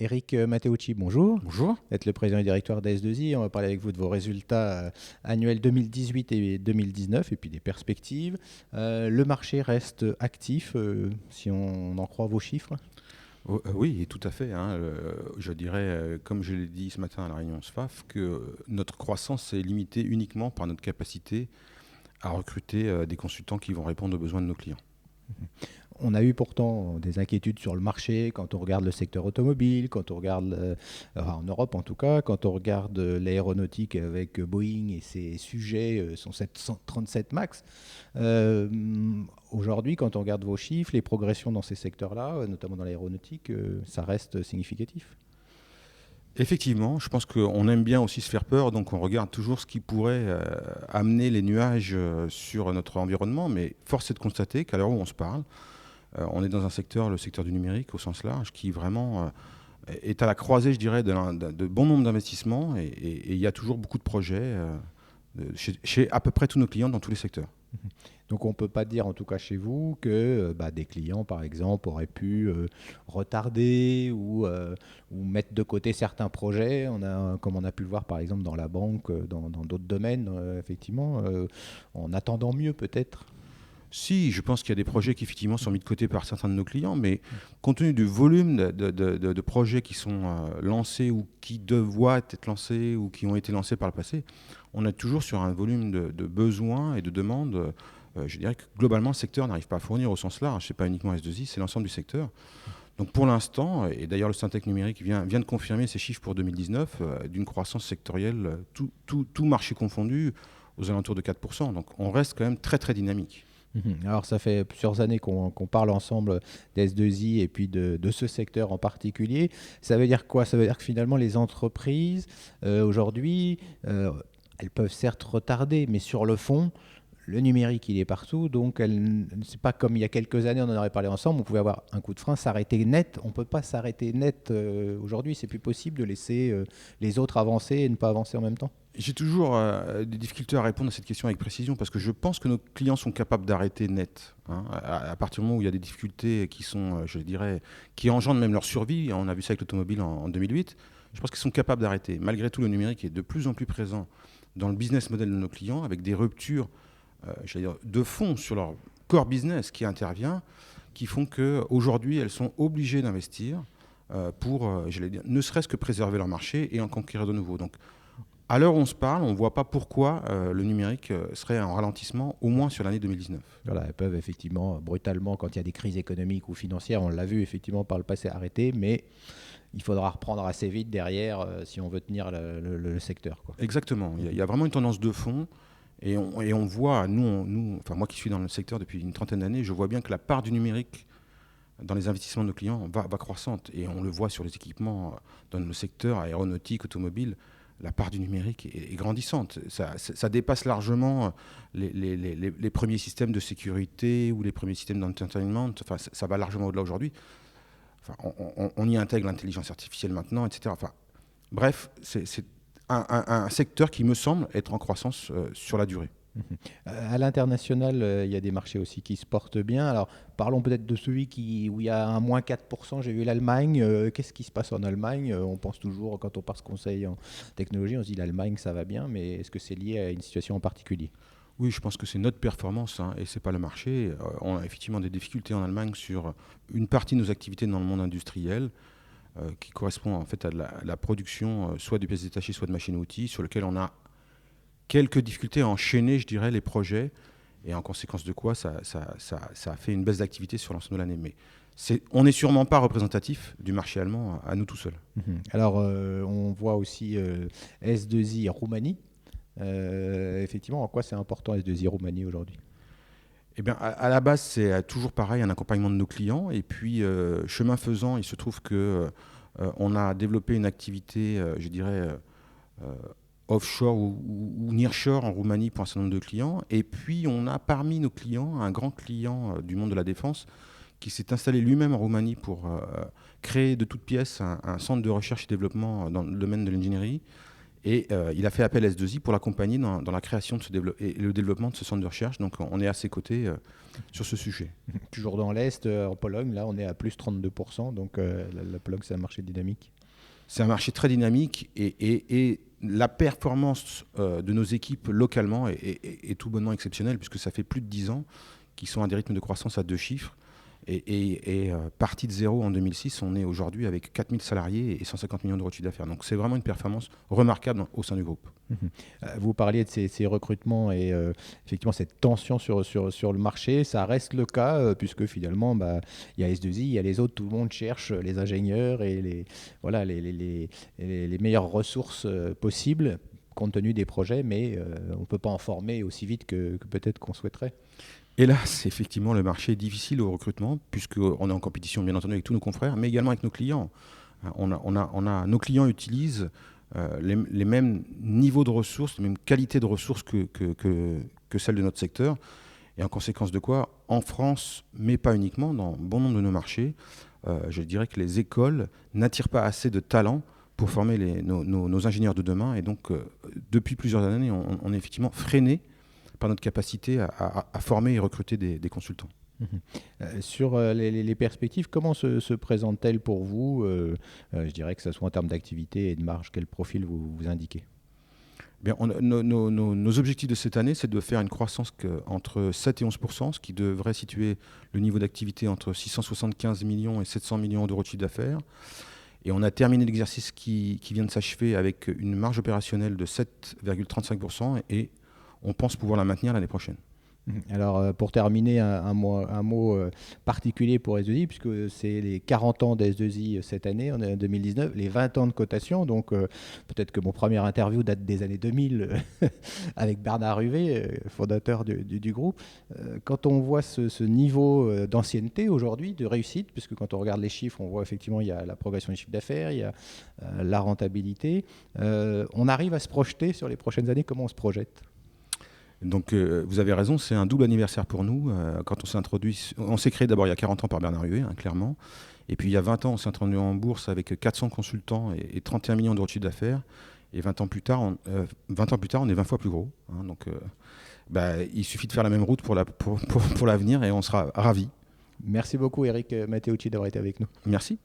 Eric Matteucci, bonjour. Bonjour. Vous êtes le président et directeur d'AS2I. On va parler avec vous de vos résultats annuels 2018 et 2019 et puis des perspectives. Le marché reste actif si on en croit vos chiffres. Oui, tout à fait. Je dirais, comme je l'ai dit ce matin à la réunion SFAF, que notre croissance est limitée uniquement par notre capacité à recruter des consultants qui vont répondre aux besoins de nos clients. On a eu pourtant des inquiétudes sur le marché quand on regarde le secteur automobile, quand on regarde, en Europe en tout cas, quand on regarde l'aéronautique avec Boeing et ses sujets, son 737 MAX. Aujourd'hui, quand on regarde vos chiffres, les progressions dans ces secteurs-là, notamment dans l'aéronautique, ça reste significatif. Effectivement, je pense qu'on aime bien aussi se faire peur, donc on regarde toujours ce qui pourrait amener les nuages sur notre environnement, mais force est de constater qu'à l'heure où on se parle, on est dans un secteur, le secteur du numérique au sens large, qui vraiment est à la croisée, je dirais, de bon nombre d'investissements et il y a toujours beaucoup de projets chez à peu près tous nos clients dans tous les secteurs. Donc on ne peut pas dire, en tout cas chez vous, que des clients, par exemple, auraient pu retarder ou mettre de côté certains projets. Comme on a pu le voir, par exemple, dans la banque, dans d'autres domaines, effectivement, en attendant mieux peut-être. Si, je pense qu'il y a des projets qui effectivement sont mis de côté par certains de nos clients, mais compte tenu du volume de projets qui sont lancés ou qui doivent être lancés ou qui ont été lancés par le passé, on est toujours sur un volume de besoins et de demandes. Je dirais que globalement, le secteur n'arrive pas à fournir au sens large. Ce n'est pas uniquement S2I, c'est l'ensemble du secteur. Donc pour l'instant, et d'ailleurs le Syntec numérique vient de confirmer ses chiffres pour 2019, d'une croissance sectorielle, tout marché confondu, aux alentours de 4%. Donc on reste quand même très très dynamique. Alors ça fait plusieurs années qu'on parle ensemble d'S2I et puis de ce secteur en particulier. Ça veut dire quoi? Ça veut dire que finalement les entreprises aujourd'hui, elles peuvent certes retarder, mais sur le fond, le numérique il est partout, donc c'est pas comme il y a quelques années, on en aurait parlé ensemble, on pouvait avoir un coup de frein, s'arrêter net. On ne peut pas s'arrêter net aujourd'hui, c'est plus possible de laisser les autres avancer et ne pas avancer en même temps. J'ai toujours des difficultés à répondre à cette question avec précision parce que je pense que nos clients sont capables d'arrêter net. À partir du moment où il y a des difficultés qui sont, je dirais, qui engendrent même leur survie, on a vu ça avec l'automobile en 2008, je pense qu'ils sont capables d'arrêter. Malgré tout, le numérique est de plus en plus présent dans le business model de nos clients avec des ruptures de fond sur leur core business qui intervient, qui font qu'aujourd'hui, elles sont obligées d'investir pour, ne serait-ce que préserver leur marché et en conquérir de nouveaux. Donc, à l'heure où on se parle, on ne voit pas pourquoi le numérique serait en ralentissement, au moins sur l'année 2019. Voilà, elles peuvent effectivement, brutalement, quand il y a des crises économiques ou financières, on l'a vu effectivement par le passé, arrêter, mais il faudra reprendre assez vite derrière si on veut tenir le secteur, quoi. Exactement. Il y a vraiment une tendance de fond. Et on voit, enfin moi qui suis dans le secteur depuis une trentaine d'années, je vois bien que la part du numérique dans les investissements de nos clients va croissante. Et on le voit sur les équipements dans le secteur aéronautique, automobile. La part du numérique est grandissante. Ça dépasse largement les premiers systèmes de sécurité ou les premiers systèmes d'entertainment. Enfin, ça va largement au-delà aujourd'hui. Enfin, on y intègre l'intelligence artificielle maintenant, etc. Enfin, bref, c'est un secteur qui me semble être en croissance sur la durée. À l'international, il y a des marchés aussi qui se portent bien. Alors, parlons peut-être de celui où il y a un moins 4%. J'ai vu l'Allemagne. Qu'est-ce qui se passe en Allemagne? On pense toujours, quand on passe conseil en technologie, on se dit l'Allemagne, ça va bien, mais est-ce que c'est lié à une situation en particulier? Oui, je pense que c'est notre performance et ce n'est pas le marché. On a effectivement des difficultés en Allemagne sur une partie de nos activités dans le monde industriel qui correspond en fait à la production soit de pièces détachées, soit de machines-outils, sur lequel on a quelques difficultés à enchaîner, je dirais, les projets, et en conséquence de quoi ça a fait une baisse d'activité sur l'ensemble de l'année. Mais on n'est sûrement pas représentatif du marché allemand à nous tout seuls. Alors, on voit aussi S2I Roumanie. Effectivement, en quoi c'est important S2I Roumanie aujourd'hui? Eh bien, à la base, c'est toujours pareil, un accompagnement de nos clients. Et puis, chemin faisant, il se trouve que on a développé une activité, je dirais, offshore ou nearshore en Roumanie pour un certain nombre de clients. Et puis, on a parmi nos clients un grand client du monde de la défense qui s'est installé lui-même en Roumanie pour créer de toutes pièces un centre de recherche et développement dans le domaine de l'ingénierie Et il a fait appel à S2I pour l'accompagner dans la création de et le développement de ce centre de recherche. Donc on est à ses côtés sur ce sujet. Toujours dans l'Est, en Pologne, là on est à plus 32%, donc la Pologne c'est un marché dynamique. C'est un marché très dynamique et la performance de nos équipes localement est tout bonnement exceptionnelle, puisque ça fait plus de 10 ans qu'ils sont à des rythmes de croissance à 2 chiffres. Et parti de zéro en 2006, on est aujourd'hui avec 4000 salariés et 150 millions d'euros de chiffre d'affaires. Donc c'est vraiment une performance remarquable au sein du groupe. Vous parliez de ces recrutements et effectivement cette tension sur le marché, ça reste le cas puisque finalement il y a S2I, il y a les autres, tout le monde cherche les ingénieurs et les meilleures ressources possibles compte tenu des projets, mais on ne peut pas en former aussi vite que peut-être qu'on souhaiterait. Hélas, effectivement, le marché est difficile au recrutement, puisqu'on est en compétition, bien entendu, avec tous nos confrères, mais également avec nos clients. Nos clients utilisent les mêmes niveaux de ressources, les mêmes qualités de ressources que celles de notre secteur. Et en conséquence de quoi, en France, mais pas uniquement, dans bon nombre de nos marchés, je dirais que les écoles n'attirent pas assez de talents pour former nos ingénieurs de demain. Et donc, depuis plusieurs années, on est effectivement freiné par notre capacité à former et recruter des consultants. Sur les perspectives, comment se présentent-elles pour vous je dirais que ce soit en termes d'activité et de marge, quel profil vous indiquez? Bien, nos objectifs de cette année, c'est de faire une croissance entre 7 et 11%, ce qui devrait situer le niveau d'activité entre 675 millions et 700 millions d'euros de chiffre d'affaires. Et on a terminé l'exercice qui vient de s'achever avec une marge opérationnelle de 7,35% et on pense pouvoir la maintenir l'année prochaine. Alors, pour terminer, un mot particulier pour S2I, puisque c'est les 40 ans d'S2I cette année, on est en 2019, les 20 ans de cotation. Donc, peut-être que mon premier interview date des années 2000 avec Bernard Ruvet, fondateur du groupe. Quand on voit ce niveau d'ancienneté aujourd'hui, de réussite, puisque quand on regarde les chiffres, on voit effectivement il y a la progression du chiffre d'affaires, il y a la rentabilité. On arrive à se projeter sur les prochaines années. Comment on se projette ? Donc vous avez raison, c'est un double anniversaire pour nous. Quand on s'est introduit, on s'est créé d'abord il y a 40 ans par Bernard Ruvet, clairement. Et puis il y a 20 ans, on s'est introduit en bourse avec 400 consultants et 31 millions d'euros de chiffre d'affaires. Et 20 ans plus tard, on est 20 fois plus gros. Donc il suffit de faire la même route pour l'avenir et on sera ravis. Merci beaucoup Eric Matteucci d'avoir été avec nous. Merci.